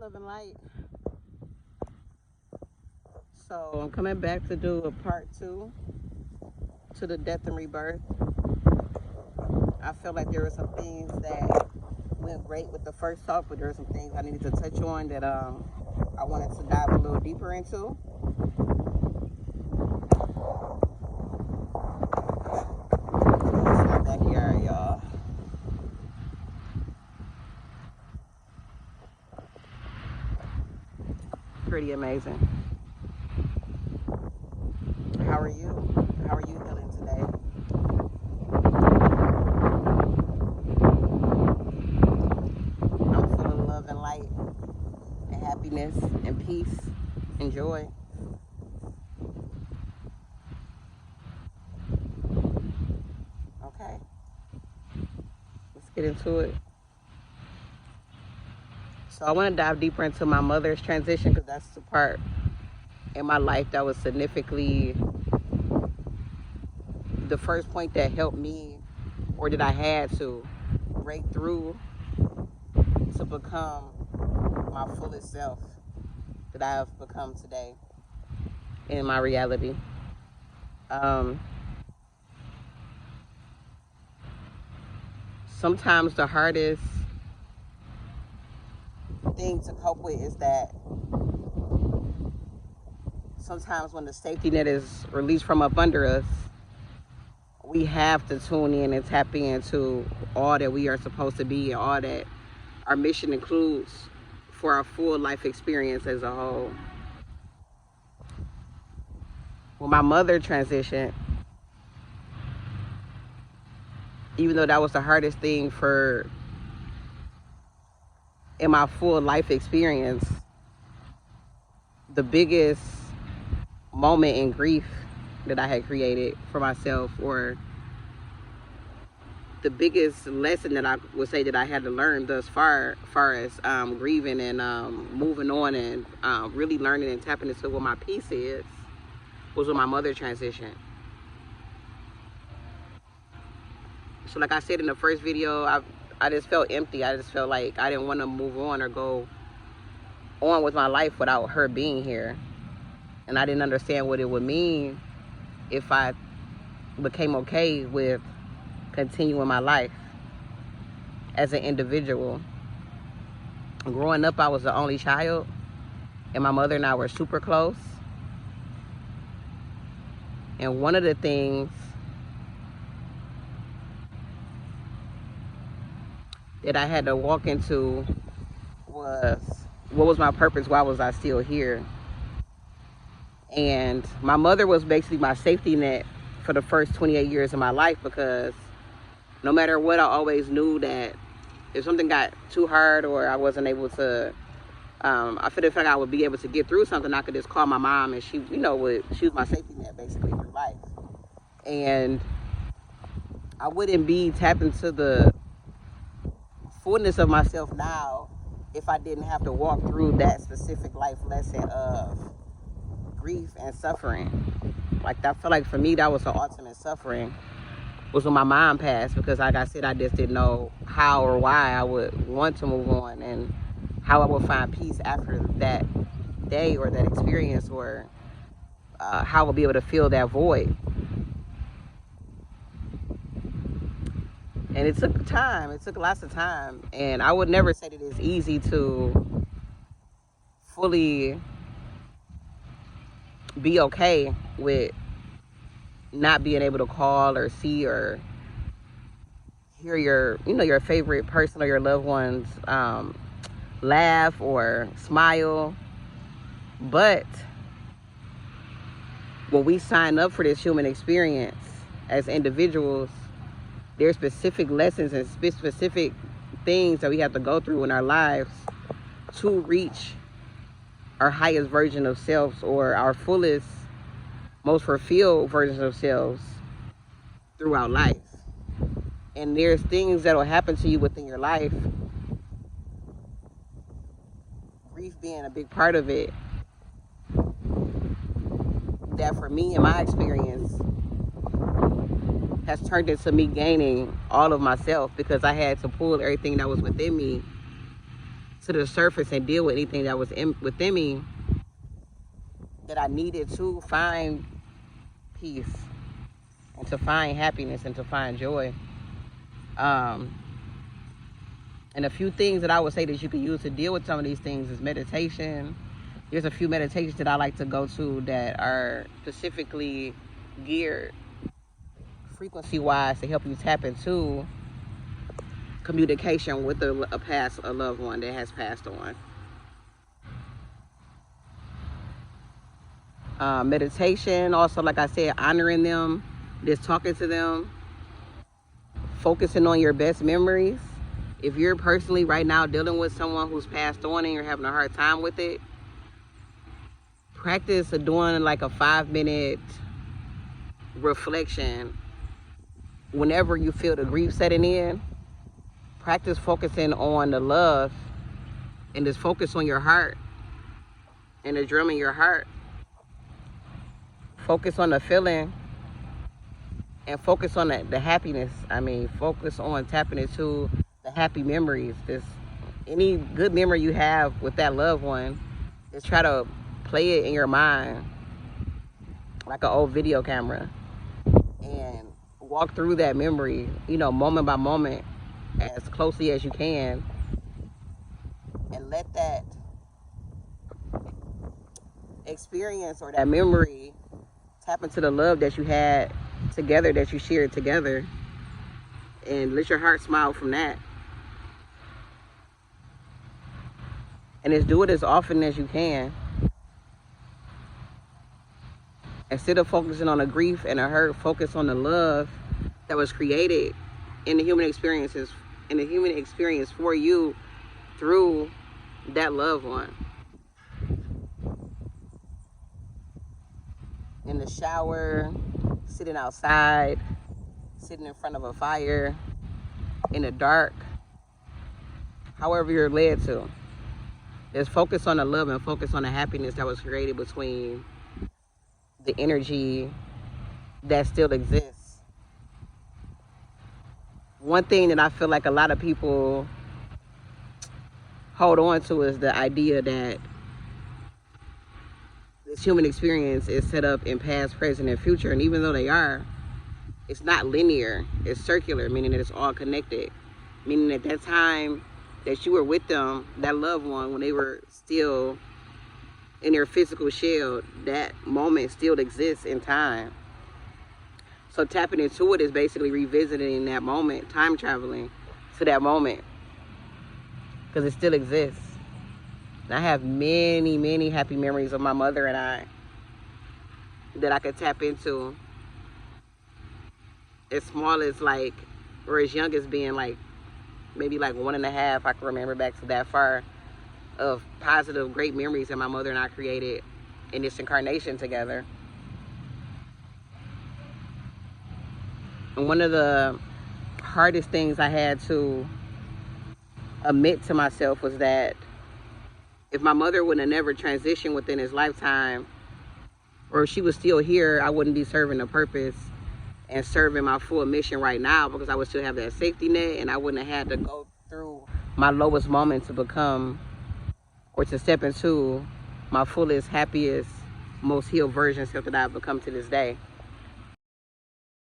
Love and Light. So I'm coming back to do a part 2 to the death and rebirth. I feel like there were some things that went great with the first talk, but there were some things I needed to touch on that I wanted to dive a little deeper into. This is my backyard, y'all. Pretty amazing. How are you? How are you feeling today? I'm full of love and light and happiness and peace and joy. Okay, let's get into it. So I want to dive deeper into my mother's transition because that's the part in my life that was significantly the first point that helped me, or that I had to break through to become my fullest self that I have become today in my reality. Sometimes the hardest thing to cope with is that sometimes when the safety net is released from up under us, we have to tune in and tap into all that we are supposed to be and all that our mission includes for our full life experience as a whole. When my mother transitioned, even though that was the hardest thing in my full life experience, the biggest moment in grief that I had created for myself, or the biggest lesson that I would say that I had to learn thus far as grieving and moving on and really learning and tapping into what my peace is, was when my mother transitioned. So like I said in the first video, I just felt empty. I just felt like I didn't want to move on or go on with my life without her being here. And I didn't understand what it would mean if I became okay with continuing my life as an individual. Growing up, I was the only child, and my mother and I were super close. And one of the things that I had to walk into was, what was my purpose? Why was I still here? And my mother was basically my safety net for the first 28 years of my life, because no matter what, I always knew that if something got too hard or I wasn't able to, I felt like I would be able to get through something, I could just call my mom, and she was my safety net basically through life. And I wouldn't be tapped into the fullness of myself now if I didn't have to walk through that specific life lesson of grief and suffering. Like, I feel like for me, that was the ultimate suffering, was when my mom passed, because like I said, I just didn't know how or why I would want to move on and how I would find peace after that day or that experience, or how I would be able to fill that void. And it took time. It took lots of time. And I would never say that it's easy to fully be okay with not being able to call or see or hear your favorite person or your loved ones laugh or smile. But when we sign up for this human experience as individuals, there's specific lessons and specific things that we have to go through in our lives to reach our highest version of selves, or our fullest, most fulfilled versions of selves throughout life. And there's things that will happen to you within your life, grief being a big part of it, that for me, in my experience, has turned into me gaining all of myself, because I had to pull everything that was within me to the surface and deal with anything that was within me that I needed to find peace and to find happiness and to find joy. And a few things that I would say that you can use to deal with some of these things is meditation. There's a few meditations that I like to go to that are specifically geared frequency-wise to help you tap into communication with a loved one that has passed on. Meditation, also, like I said, honoring them, just talking to them, focusing on your best memories. If you're personally right now dealing with someone who's passed on and you're having a hard time with it, practice doing like a 5-minute reflection whenever you feel the grief setting in. Practice focusing on the love and just focus on your heart and the drum in your heart. Focus on the feeling and focus on the happiness. Focus on tapping into the happy memories. Just any good memory you have with that loved one, just try to play it in your mind like an old video camera and walk through that memory, moment by moment, as closely as you can, and let that experience or that memory tap into the love that you had together, that you shared together, and let your heart smile from that. And just do it as often as you can. Instead of focusing on the grief and the hurt, focus on the love that was created in the human experience for you through that loved one. In the shower, sitting outside, sitting in front of a fire, in the dark, however you're led to. Just focus on the love and focus on the happiness that was created between the energy that still exists. One thing that I feel like a lot of people hold on to is the idea that this human experience is set up in past, present, and future. And even though they are, it's not linear. It's circular, meaning that it's all connected. Meaning at that time that you were with them, that loved one, when they were still in their physical shell, that moment still exists in time. So tapping into it is basically revisiting that moment, time traveling to that moment, because it still exists. And I have many, many happy memories of my mother and I that I could tap into, as small as or as young as being maybe 1.5. I can remember back to that far of positive, great memories that my mother and I created in this incarnation together. And one of the hardest things I had to admit to myself was that if my mother would have never transitioned within his lifetime, or if she was still here, I wouldn't be serving the purpose and serving my full mission right now, because I would still have that safety net and I wouldn't have had to go through my lowest moment to become or to step into my fullest, happiest, most healed version self that I've become to this day.